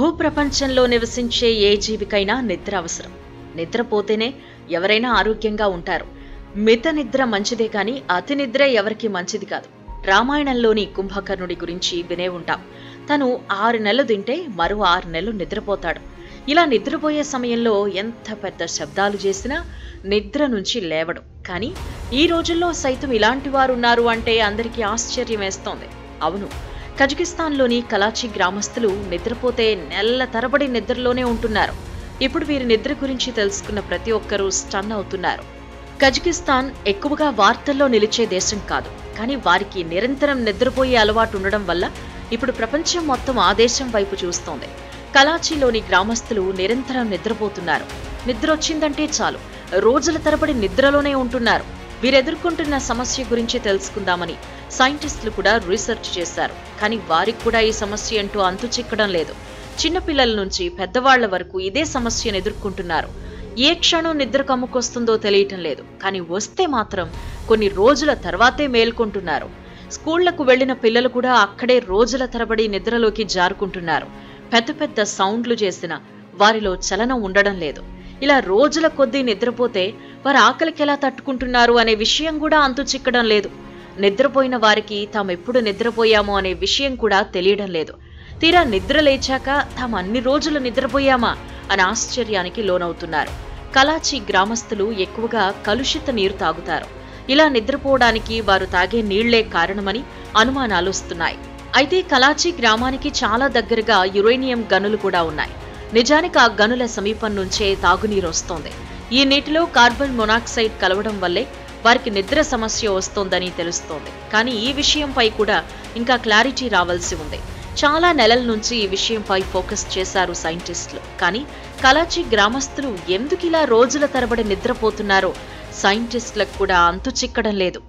భూప్రపంచంలో నివసించే ఏ జీవికైనా నిద్ర అవసరం. నిద్రపోతేనే ఎవరైనా ఆరోగ్యంగా ఉంటారు. మిత నిద్ర మంచిదే కానీ అతి నిద్ర ఎవరికి మంచిది కాదు. రామాయణంలోని కుంభకర్ణుడి గురించి వినే ఉంటాం. తను 6 నెలలు తింటే మరో 6 నెలలు నిద్రపోతాడు. ఇలా నిద్రపోయే సమయంలో ఎంత పెద్ద శబ్దాలు చేసినా నిద్ర నుంచి లేవడు. కానీ ఈ రోజుల్లో సైతం ఇలాంటి వారు ఉన్నారు అంటే అందరికీ ఆశ్చర్యం వేస్తోంది. అవును, కజకిస్తాన్లోని కలాచి గ్రామస్తులు నిద్రపోతే నెలల తరబడి నిద్రలోనే ఉంటున్నారు. ఇప్పుడు వీరి నిద్ర గురించి తెలుసుకున్న ప్రతి ఒక్కరూ స్టన్ అవుతున్నారు. కజకిస్తాన్ ఎక్కువగా వార్తల్లో నిలిచే దేశం కాదు, కానీ వారికి నిరంతరం నిద్రపోయే అలవాటు ఉండడం వల్ల ఇప్పుడు ప్రపంచం మొత్తం ఆ దేశం వైపు చూస్తోంది. కలాచీలోని గ్రామస్తులు నిరంతరం నిద్రపోతున్నారు. నిద్ర వచ్చిందంటే చాలు రోజుల తరబడి నిద్రలోనే ఉంటున్నారు. వీరెదుర్కొంటున్న సమస్య గురించి తెలుసుకుందామని సైంటిస్టులు కూడా రీసెర్చ్ చేశారు. కానీ వారికి కూడా ఈ సమస్య అంటూ అంతు చిక్కడం లేదు. చిన్నపిల్లల నుంచి పెద్దవాళ్ల వరకు ఇదే సమస్యను ఎదుర్కొంటున్నారు. ఏ క్షణం నిద్ర కమ్ముకొస్తుందో తెలియటం లేదు. కానీ వస్తే మాత్రం కొన్ని రోజుల తర్వాతే మేల్కొంటున్నారు. స్కూళ్లకు వెళ్లిన పిల్లలు కూడా అక్కడే రోజుల తరబడి నిద్రలోకి జారుకుంటున్నారు. పెద్ద పెద్ద సౌండ్లు చేసిన వారిలో చలనం ఉండడం లేదు. ఇలా రోజుల కొద్దీ నిద్రపోతే వారు ఆకలికి ఎలా తట్టుకుంటున్నారు అనే విషయం కూడా అంతు చిక్కడం లేదు. నిద్రపోయిన వారికి తామెప్పుడు నిద్రపోయామో అనే విషయం కూడా తెలియడం లేదు. తీరా నిద్ర లేచాక తాము అన్ని రోజులు నిద్రపోయామా అని ఆశ్చర్యానికి లోనవుతున్నారు. కలాచి గ్రామస్తులు ఎక్కువగా కలుషిత నీరు తాగుతారు. ఇలా నిద్రపోవడానికి వారు తాగే నీళ్లే కారణమని అనుమానాలు వస్తున్నాయి. అయితే కలాచి గ్రామానికి చాలా దగ్గరగా యురేనియం గనులు కూడా ఉన్నాయి. నిజానికి ఆ గనుల సమీపం నుంచే తాగునీరు వస్తోంది. ఈ నీటిలో కార్బన్ మొనాక్సైడ్ కలవడం వల్లే వారికి నిద్ర సమస్య వస్తోందని తెలుస్తోంది. కానీ ఈ విషయంపై కూడా ఇంకా క్లారిటీ రావాల్సి ఉంది. చాలా నెలల నుంచి ఈ విషయంపై ఫోకస్ చేశారు సైంటిస్టులు. కానీ కలాచి గ్రామస్తులు ఎందుకు ఇలా రోజుల తరబడి నిద్రపోతున్నారో సైంటిస్టులకు కూడా అంతు చిక్కడం లేదు.